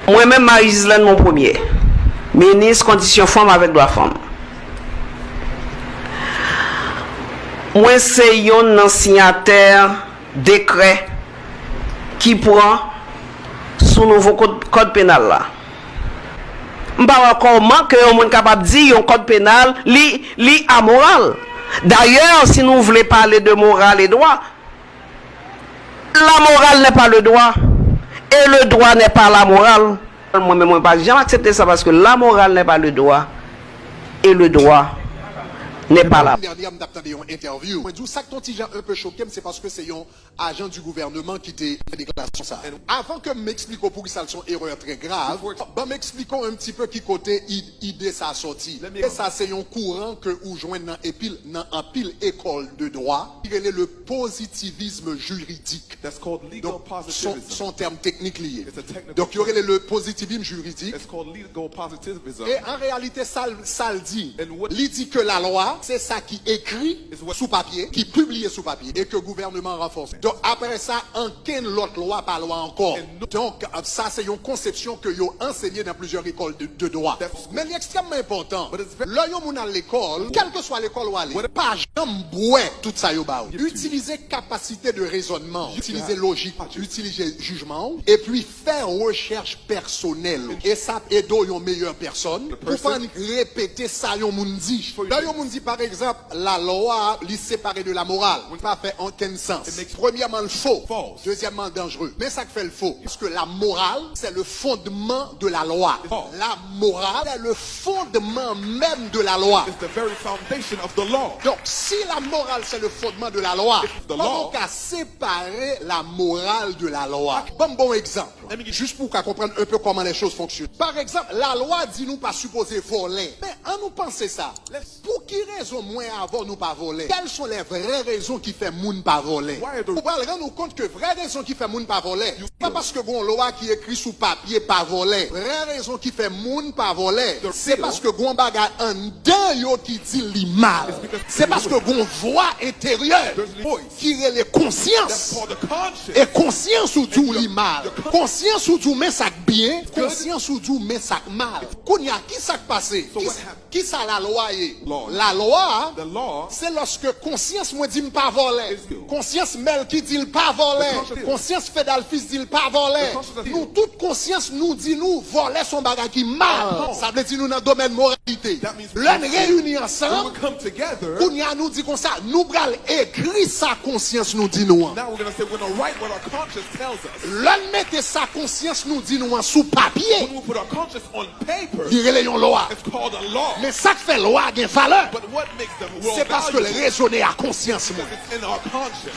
Moi-même, Marie-Gislaine, mon premier. Ministre condition femme avec droit femme. Moi, c'est un signataire décret qui prend sous nouveau code pénal là. Je ne sais pas comment que on est capable de dire un code pénal li amoral. D'ailleurs, si nous voulons parler de morale et droit, la morale n'est pas le droit et le droit n'est pas la morale. Moi-même, je ne peux pas jamais accepter ça parce que la morale n'est pas le droit et le droit n'est pas là. Dernière, je une interview. Je dis ça que ton petit un peu choqué, c'est parce que c'est un agent du gouvernement qui t'a fait déclaration ça. Avant que m'explique pour qui ça sont erreur très grave, ben m'expliquons un petit peu qui côté idée ça sorti. Et ça c'est un courant que ou joindre dans un pile école de droit, qui est le positivisme juridique. Donc son terme technique lié. Donc il y aurait le positivisme juridique. Et en réalité ça le dit. Il dit que la loi c'est ça qui écrit sous papier, qui publie sous papier et que le gouvernement renforce. Donc après ça, en quelle autre loi par loi encore. Donc ça c'est une conception que vous enseignez dans plusieurs écoles de droit. Mais l'extrêmement important, là vous à l'école, quelle que soit l'école où aller, pas jamais tout ça yo ba. Utiliser capacité de raisonnement, utiliser logique, utiliser jugement et puis faire recherche personnelle. Et ça aide une meilleure personne pour pas répéter ça yon moun dit. Là yon moun dit par exemple, la loi li séparée de la morale. On ne peut pas faire aucun sens. Premièrement, le faux. Deuxièmement, dangereux. Mais ça fait le faux. Parce que la morale, c'est le fondement de la loi. La morale, c'est le fondement même de la loi. Donc, si la morale, c'est le fondement de la loi, comment on peut séparer la morale de la loi? Bon exemple. Juste pour comprendre un peu comment les choses fonctionnent. Par exemple, la loi dit nous pas supposé voler. Mais en nous penser ça, pour qui raison moins avant nous pas voler? Quelles sont les vraies raisons qui fait moun pas voler? Vous pouvez rendre compte que vraie raison qui fait moun pas voler, pas parce que bon loi qui écrit sous papier pas voler. Vraie raison qui fait moun pas voler, c'est parce que gon bagay en dedans yo qui dit li mal. C'est parce que gon voix intérieure qui est les consciences. Et conscience ou tout li mal. Conscience ou tout mais ça bien, conscience ou tout mais ça mal. Kounya qui ça passé? Qui ça la loi est? La loi, c'est lorsque conscience moi dit pas voler. Conscience Mel qui dit pas voler. Conscience Fédal fils dit pas voler. Nous toute conscience nous dit nous voler son bagage qui mal. Ça veut dire nous dans le domaine moralité. L'on réunit ensemble. Kounya nous dit comme ça, nous pral écrit sa conscience nous dit nous. L'on mette sa conscience nous dit nous sous papier. Il y a une loi. Mais ça fait loi a une valeur. C'est parce que le raisonner à conscience moi.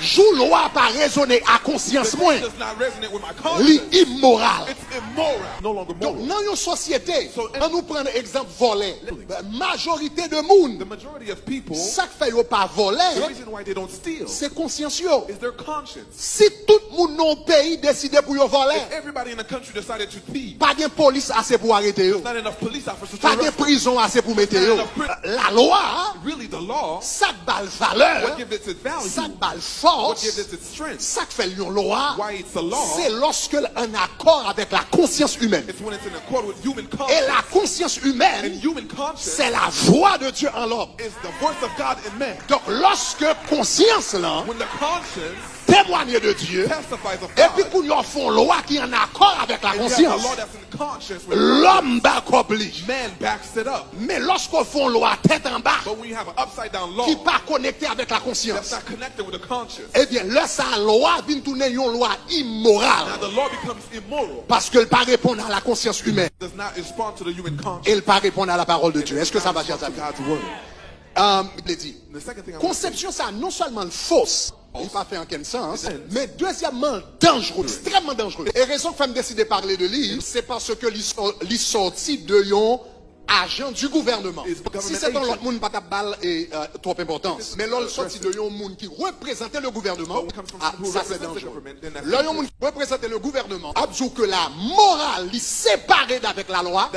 Jou loi pas raisonner à conscience moi. L'immoral. Donc dans une société, on nous prend exemple voler. Majorité de monde. Ça fait yo pas voler. C'est consciencieux. Si tout le monde dans le pays décide pour yo voler. Pas de police assez pour arrêter yo. Pas de prison assez pour mettre yo. La loi, ça balle valeur, ça balle force, ça fait une loi, c'est lorsque en accord avec la conscience humaine. Et la conscience humaine, c'est la voix de Dieu en l'homme. Donc lorsque conscience là, témoigner de Dieu, et puis qu'on y font loi qui est en accord avec la conscience, l'homme oblige. Mais lorsqu'on fait loi tête en bas, qui n'est pas connecté avec la conscience, eh bien là sa loi vient tourner une loi immorale. Parce qu'elle ne pas répondre à la conscience humaine. Elle ne pas répondre à la parole de Dieu. Est-ce que ça va, chers amis? Il dit, conception ça non seulement fausse, il pas fait en quel sens, mais deuxièmement dangereux, extrêmement dangereux. Et raison que je décide de parler de lui, c'est parce que il sorti de yon agent du gouvernement. Si c'est dans l'autre monde pas ta balle est trop importance. Mais là le sorti de yon monde qui représentait le gouvernement, ça c'est dangereux. Là yon monde qui représentait le gouvernement, absou que la morale li séparée d'avec la loi,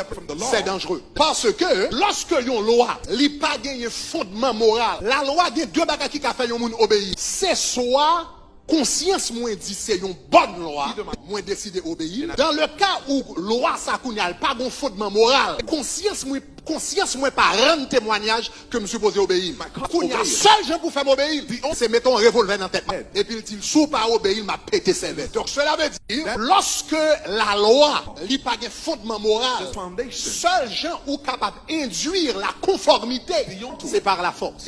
c'est dangereux. Parce que lorsque yon loi li pas gagné fondement moral, la loi gagne deux bagages qui a fait yon monde obéir. C'est soit conscience moins dit c'est une bonne loi, moins décidé obéir. Dans le cas où loi ça kounial pas bon fondement moral, conscience moins pas rendre témoignage que me supposé obéir. Kounia seul gens pour faire m'obéir, c'est mettons un revolver dans la tête. Et puis il dit sous pas obéir m'a pété ses mains. Donc cela veut dire lorsque la loi li pas de fondement moral, seul gens ou capable d'induire la conformité, c'est par la force.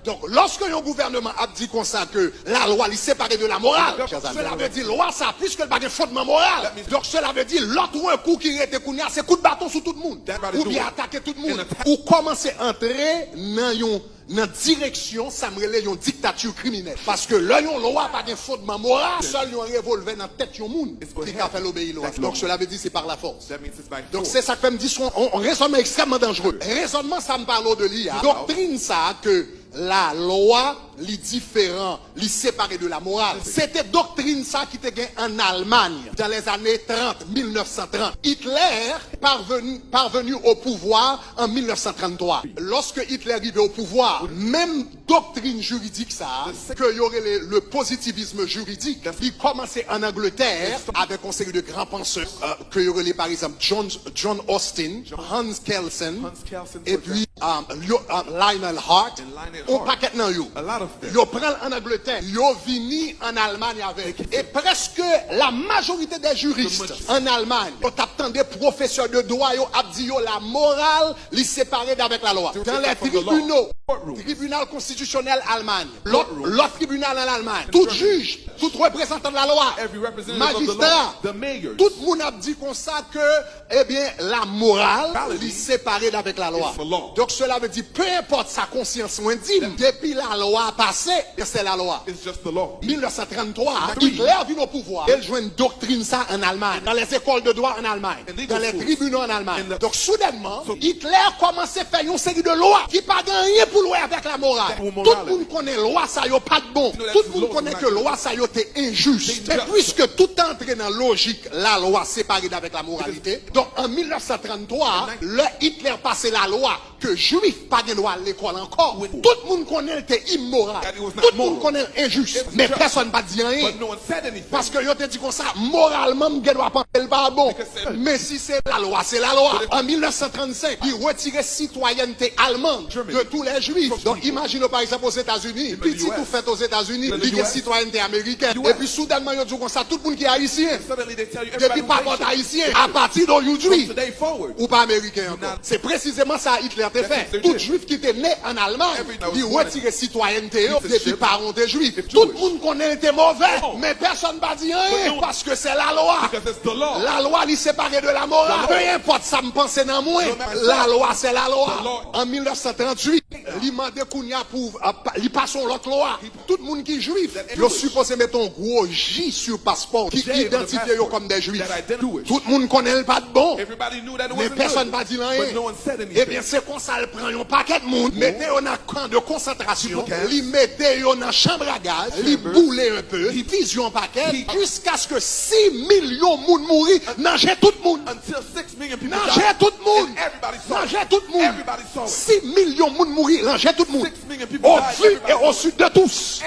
Donc, lorsque un gouvernement a dit comme ça que la loi est séparée de la morale, cela veut dire loi ça puisque le pas de fondement moral. Donc, cela veut dire l'autre un coup qui était kounia, c'est coup de bâton sur tout le monde. Ou bien attaquer tout le monde. Ou commencer à entrer dans direction, ça me relève une dictature criminelle. Parce que là, une loi pas de fondement moral, seul un revolver dans la tête de monde qui a fait l'obéir loi. Donc, cela veut dire c'est par la force. Donc, c'est ça que me dit un raisonnement extrêmement dangereux. Raisonnement, ça me parle de l'IA. Doctrine ça que la loi li différent, li séparé de la morale. C'était doctrine ça qui était gain en Allemagne dans les années 30, 1930. Hitler parvenu au pouvoir en 1933. Lorsque Hitler arrivait au pouvoir, même doctrine juridique ça, que y aurait le positivisme juridique, il commençait en Angleterre avec un série de grands penseurs, que y aurait par exemple John Austin, Hans Kelsen, et puis Lionel Hart. On paquet nan yo. Yo prend en Angleterre, yo vini en Allemagne avec. Et presque la majorité des juristes en Allemagne, on t'attend des professeurs de droit, yo a dit yo la morale li séparée d'avec la loi. Dans les tribunaux, tribunal constitutionnel Allemagne, l'autre tribunal en Allemagne, tout juge, tout représentant de la loi, magistrat, tout le monde a dit comme ça que, eh bien, la morale li séparée d'avec la loi. Donc cela veut dire, peu importe sa conscience moins dit, depuis la loi passée, c'est la loi. 1933, Hitler vient au pouvoir. Il joue une doctrine ça en Allemagne, dans les écoles de droit en Allemagne, dans les tribunaux en Allemagne. Donc soudainement, Hitler commence à faire une série de lois qui pas rien pour louer avec la morale. Tout le monde connaît loi ça yo pas de bon. Tout le monde connaît que loi ça yo était injuste. Et puisque tout entré dans la logique, la loi séparée d'avec la moralité. Donc en 1933, le Hitler passait la loi que juif pas de droit à l'école encore. Tout le monde connaît était immoral. Tout le monde connaît injuste. Mais personne n'a dit rien. Parce que yo te dit comme ça, moralement, je dois penser le pas bon. Mais si c'est la loi, c'est la loi. En 1935, il retirait citoyenneté allemande de tous les juifs. Donc imagine par exemple aux États-Unis, petit tout fait aux États-Unis, il y a citoyenneté américaine. Et puis soudainement, il dit comme ça, tout le monde qui est haïtien. Depuis pas contre haïtien, à partir d'aujourd'hui, ou pas américain encore. C'est précisément ça Hitler te fait. Tout juif qui était né en Allemagne, il retirait citoyenneté depuis parents des juifs. Tout le monde connaît était mauvais, mais personne ne va dire rien parce que c'est la loi. La loi est séparée de la morale. Peu importe ça me pense dans moi, la loi c'est la loi. En 1938, il m'a demandé pour il passe l'autre loi. Tout le monde qui est juif, il supposé mettre un gros J sur passeport qui identifie comme des juifs. Tout le monde connaît le pas de bon, mais personne ne va dire rien. Eh bien c'est comme ça, il prend un paquet de monde, mettez un camp de concentration, il mettez dans la chambre à gaz, il boule un peu, il vision un paquet, jusqu'à ce que 6 millions de monde mourir, nagez tout le monde. Nagez tout le monde. Nagez tout le monde. 6 millions de monde mourir, nagez tout le monde. Au vu et au sud de tous.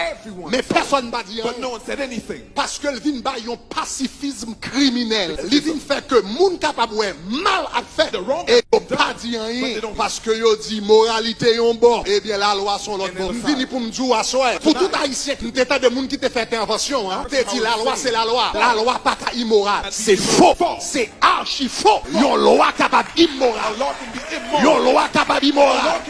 Mais personne ne va dire rien. Parce que le vin ba yon pacifisme criminel. Le vin fait que monde capable mal à faire et pas dire rien parce que yo dit moralité yon bon. Eh bien la loi sont l'autre bon. Vini pour me dire à soi. Pour tout haïtien qui t'état de monde qui te fait intervention hein. T'es dit la loi c'est la loi. La loi pas immoral. C'est faux. C'est archi faux. Yon loi capable immoral. Yon loi capable immoral.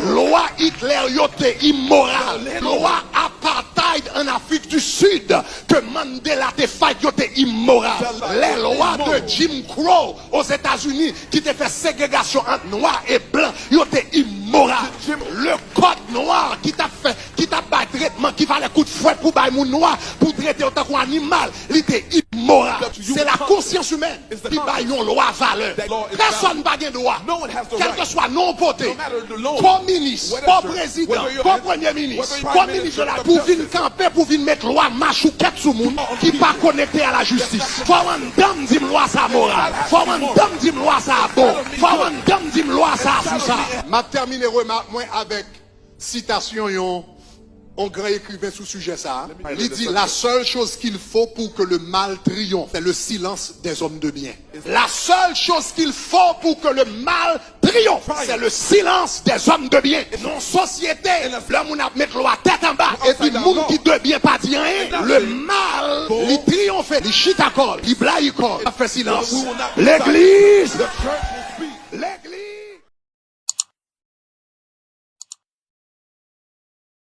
Loi Hitler yo te immoral. Loi apartheid en Afrique du Sud que Mandela te fait yo te immoral. Les lois de Jim Crow aux États-Unis qui te fait ségrégation entre noirs et blancs yo te immoral. Le code noir qui t'a fait, qui t'a pas traitement, qui va les coups de fouet pour bailler mon noir, pour traiter autant qu'un animal, il était immoral. C'est la conscience humaine qui baille une loi valeur. Personne n'a pas de droit. Quel que soit non voté, comme ministre, comme président, comme premier ministre, comme ministre de la pour venir camper, pour venir mettre loi marche ou quête sous monde qui pas connecté à la justice. Faut un dame dit loi ça moral. Faut un dame dit loi ça bon. Faut un dame dit loi ça sous ça. M'a terminé remarque moi avec citation un grand écrivain sous sujet ça. Il dit la seule chose qu'il faut pour que le mal triomphe, c'est le silence des hommes de bien. La seule chose qu'il faut pour que le mal triomphe, c'est le silence des hommes de bien. Non société, l'homme on a mettre la tête en bas et puis le monde qui de bien pas dire rien, le mal, il triomphe, il chita col, il blague col, il fait silence. L'église